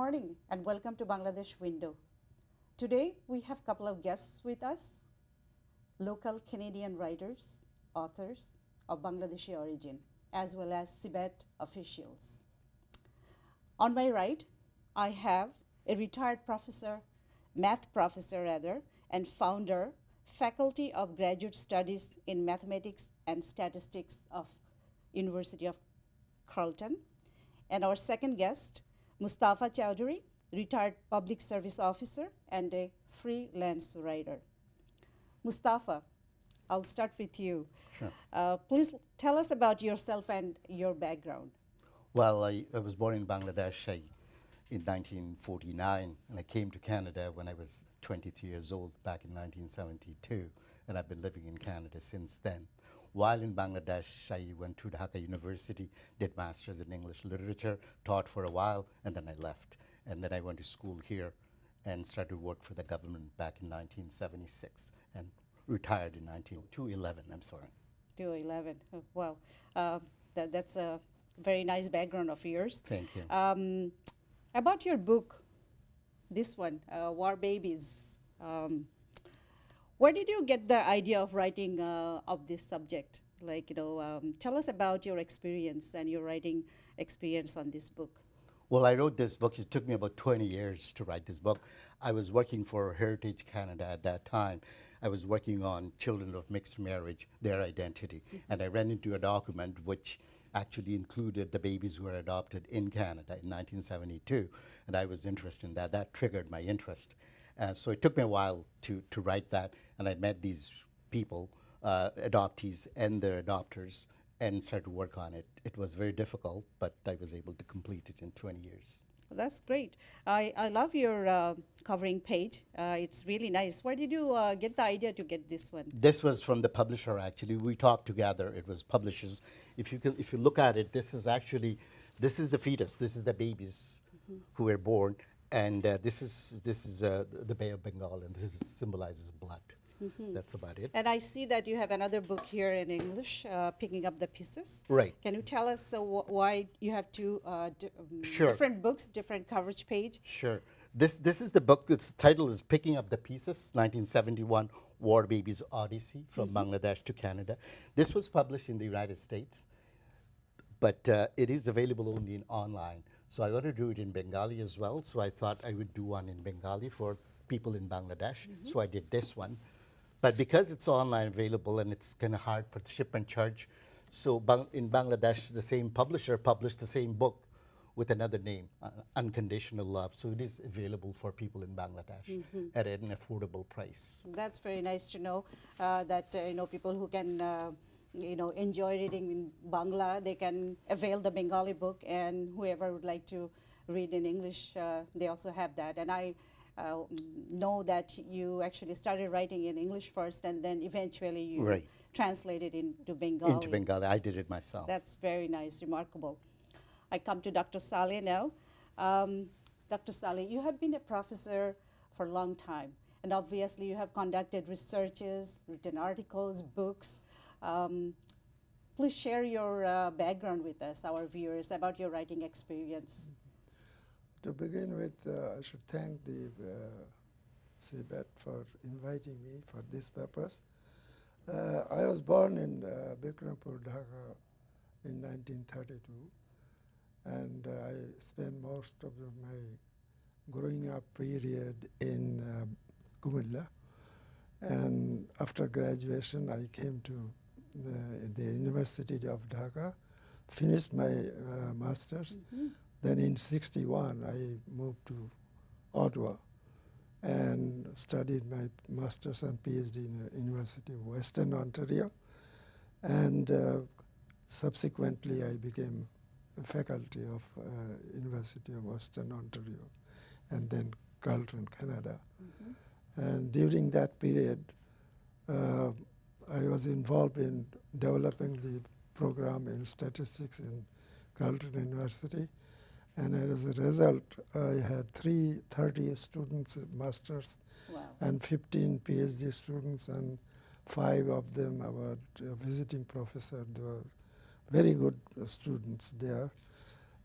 morning and welcome to Bangladesh Window. Today we have a couple of guests with us, local Canadian writers, authors of Bangladeshi origin, as well as Tibet officials. On my right, I have a retired professor, math professor rather, and founder, Faculty of Graduate Studies in Mathematics and Statistics of University of Carleton. And our second guest, Mustafa Chowdhury, retired public service officer and a freelance writer. Mustafa, I'll start with you. Sure. Please tell us about yourself and your background. Well, I was born in Bangladesh in 1949, and I came to Canada when I was 23 years old back in 1972, and I've been living in Canada since then. While in Bangladesh, I went to Dhaka University, did masters in English literature, taught for a while, and then I left. And then I went to school here and started work for the government back in 1976 and retired in 2011, I'm sorry. 2011. Oh, wow. That's a very nice background of yours. Thank you. About your book, this one, War Babies. Where did you get the idea of writing of this subject? Tell us about your experience and your writing experience on this book. Well, I wrote this book. It took me about 20 years to write this book. I was working for Heritage Canada at that time. I was working on children of mixed marriage, their identity. And I ran into a document which actually included the babies who were adopted in Canada in 1972. And I was interested in that. That triggered my interest. So it took me a while to write that. And I met these people, adoptees and their adopters, and started to work on it. It was very difficult, but I was able to complete it in 20 years. Well, that's great. I love your covering page. It's really nice. Where did you get the idea to get this one? This was from the publisher, actually. We talked together. It was publishers. If you look at it, this is the fetus. This is the babies who were born, and this is the Bay of Bengal, and this symbolizes blood. That's about it. And I see that you have another book here in English, Picking Up the Pieces. Right. Can you tell us why you have two Sure. different books, different coverage page? Sure. This is the book. Its title is Picking Up the Pieces, 1971 War Babies Odyssey from Bangladesh to Canada. This was published in the United States, but it is available only in online. So I want to do it in Bengali as well. So I thought I would do one in Bengali for people in Bangladesh. So I did this one. But because it's online available and it's kind of hard for the shipment charge, so in Bangladesh, the same publisher published the same book with another name, Unconditional Love. So it is available for people in Bangladesh at an affordable price. That's very nice to know that people who can enjoy reading in Bangla, they can avail the Bengali book, and whoever would like to read in English, they also have that. And I know that you actually started writing in English first, and then eventually you translated into Bengali. Into Bengali, I did it myself. That's very nice, remarkable. I come to Dr. Saleh now. Dr. Saleh, you have been a professor for a long time, and obviously you have conducted researches, written articles, books. Please share your background with us, our viewers, about your writing experience. To begin with, I should thank the CBET for inviting me for this purpose. I was born in Bikrampur, Dhaka in 1932, and I spent most of my growing up period in Kumilla. And after graduation, I came to the University of Dhaka, finished my master's. Then in '61, I moved to Ottawa and studied my master's and PhD in the University of Western Ontario. And subsequently, I became a faculty of University of Western Ontario and then Carleton, Canada. And during that period, I was involved in developing the program in statistics in Carleton University. And as a result, I had 30 students, masters, and 15 PhD students, and 5 of them were visiting professors. They were very good students there.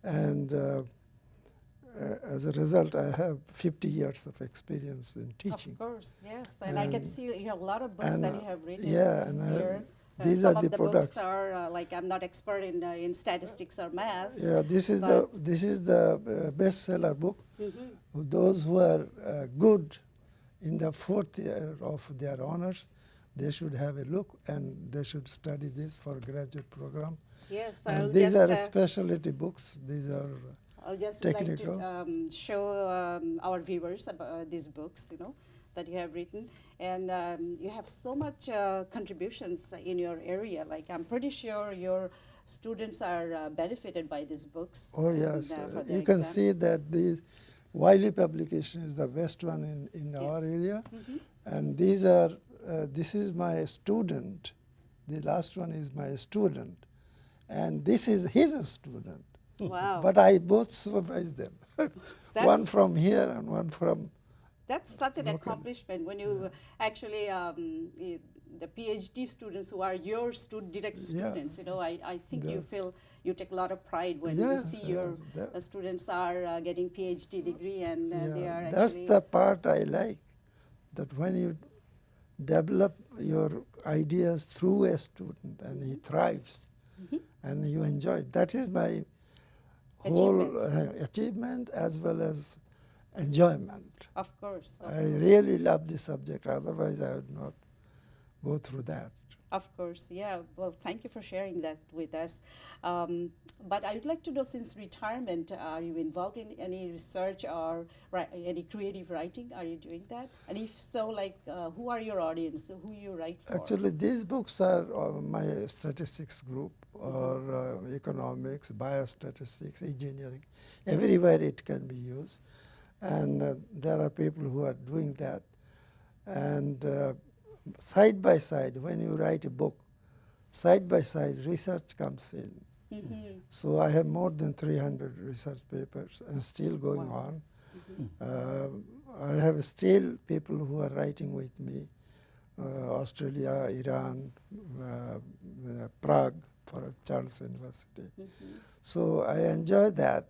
And as a result, I have 50 years of experience in teaching. Of course, yes. And I can see you have a lot of books and, that you have written yeah, and here. these Some are of the books products. are like I'm not expert in statistics or math. Yeah, this is the bestseller book. Those who are good in the fourth year of their honors, they should have a look and they should study this for graduate program. Yes, And I'll these just are specialty books. These are I'll just technical. like to show our viewers about these books, that you have written. And you have so much contributions in your area. Like I'm pretty sure your students are benefited by these books. Oh and, yes, for their you can exams. see that the Wiley publication is the best one in our Yes. area, and these are this is my student. The last one is my student, and this is his student. Wow. But I both supervise them. One That's- from here and one from. That's such an local. accomplishment when you actually, the PhD students who are your direct Yeah. students, I think you The- feel you take a lot of pride when Yes, you see your that- students are getting PhD degree and they are That's actually. the part I like. That when you develop your ideas through a student and he thrives, and you enjoy it. That is my whole achievement as well as enjoyment. Of course. I really love the subject, otherwise I would not go through that. Of course, yeah. Well, thank you for sharing that with us. But I would like to know, since retirement, are you involved in any research or any creative writing? Are you doing that? And if so, like, who are your audience? Who you write for? Actually, these books are my statistics group or economics, biostatistics, engineering. Everywhere it can be used. And there are people who are doing that. And side by side, when you write a book, side by side research comes in. So I have more than 300 research papers and still going on. I have still people who are writing with me, Australia, Iran, Prague for Charles University. So I enjoy that.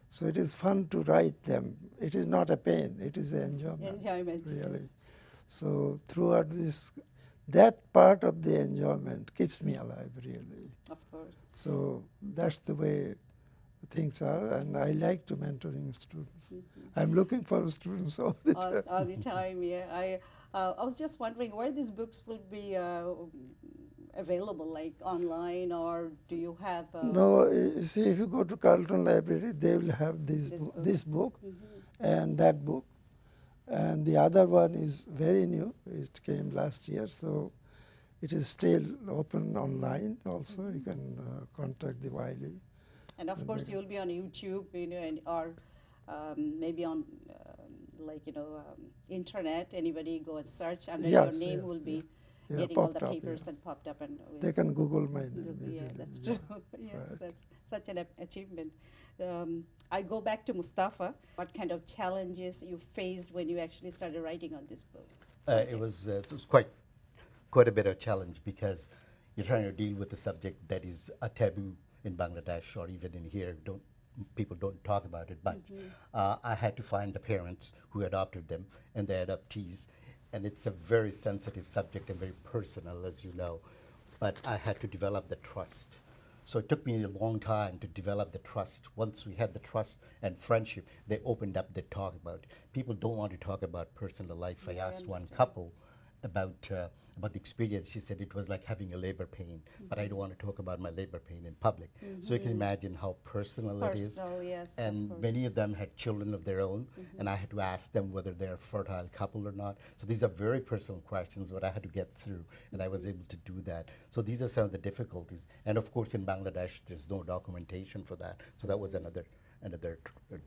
So it is fun to write them. It is not a pain, it is an enjoyment. Enjoyment, really. yes. So throughout this, that part of the enjoyment keeps me alive, really. Of course. So that's the way things are, and I like to mentoring students. I'm looking for students all the time. All the time, yeah. I was just wondering where these books will be available, like online, or do you have? No, you see, if you go to Carlton Library, they will have this book and that book. And the other one is very new. It came last year, so it is still open online also. You can contact the Wiley. And of course, you'll be on YouTube, or maybe on internet. Anybody go and search under your Yes, name yes, will be yeah, getting all the popped up, papers yeah. and popped up, and They can Google my name yeah, easily. that's yeah. true. Yes, Right. that's such an achievement. I go back to Mustafa. What kind of challenges you faced when you actually started writing on this book? It was quite a bit of challenge because you're trying to deal with a subject that is a taboo in Bangladesh or even in here. People don't talk about it much. I had to find the parents who adopted them and the adoptees, and it's a very sensitive subject and very personal, as you know. But I had to develop the trust. So it took me a long time to develop the trust. Once we had the trust and friendship, they opened up, they talked about it. People don't want to talk about personal life. I asked one couple about the experience. She said it was like having a labor pain, but I don't want to talk about my labor pain in public. So you can imagine how personal it is. Personal, yes, of And course. many of them had children of their own, and I had to ask them whether they're a fertile couple or not. So these are very personal questions, but I had to get through, and I was able to do that. So these are some of the difficulties. And of course, in Bangladesh, there's no documentation for that. So that was another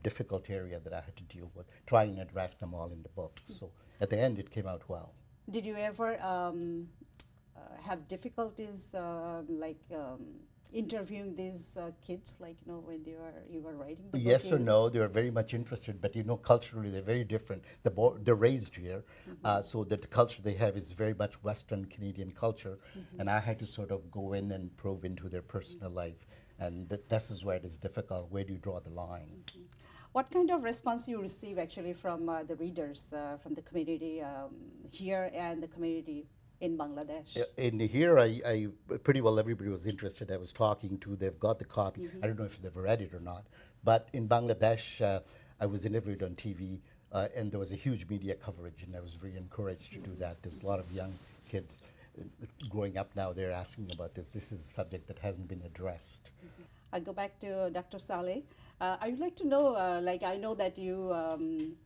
difficult area that I had to deal with, trying to address them all in the book. So at the end, it came out well. Did you ever have difficulties interviewing these kids, when you were writing the book? Yes or no, they are very much interested, but culturally they're very different. They're raised here, so that the culture they have is very much Western Canadian culture, and I had to sort of go in and probe into their personal life, and this is where it is difficult. Where do you draw the line? What kind of response you receive actually from the readers, from the community here and the community in Bangladesh? In here, I pretty well everybody was interested. I was talking to. They've got the copy. I don't know if they've read it or not. But in Bangladesh, I was interviewed on TV, and there was a huge media coverage, and I was very encouraged to do that. There's a lot of young kids growing up now. They're asking about this. This is a subject that hasn't been addressed. I'll go back to Dr. Saleh. I would like to know, like I know that you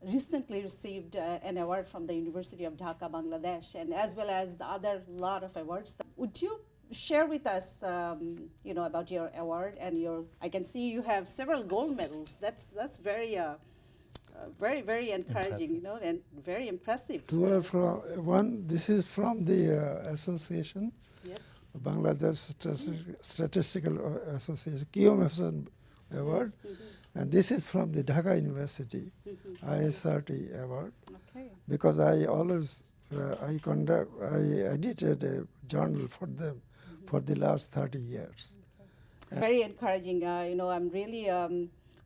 recently received an award from the University of Dhaka, Bangladesh, and as well as the other lot of awards. Would you share with us, about your award and your? I can see you have several gold medals. That's very, very encouraging, and very impressive. Two are from one. This is from the association, Yes. Bangladesh Statistical Association, QMFSN Award, and this is from the Dhaka University ISRT Award. Okay. Because I always I edited a journal for them for the last 30 years. Very encouraging. I'm really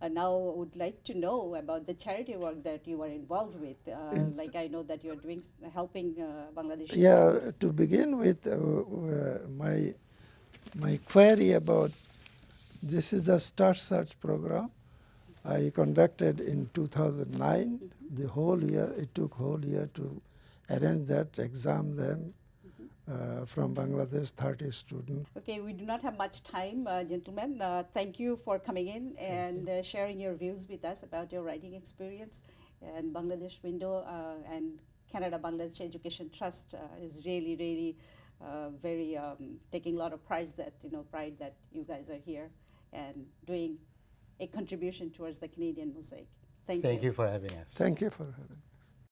now would like to know about the charity work that you are involved with. Like I know that you are doing helping Bangladeshi Yeah, students. to begin with, my query about this is the Star Search program I conducted in 2009. The whole year, it took whole year to arrange that, exam them from Bangladesh, 30 students. Okay, we do not have much time, gentlemen. Thank you for coming in and sharing your views with us about your writing experience. And Bangladesh Window and Canada Bangladesh Education Trust is really, really very taking a lot of pride that you guys are here and doing a contribution towards the Canadian mosaic. Thank you. Thank you for having us. Thank you for having me.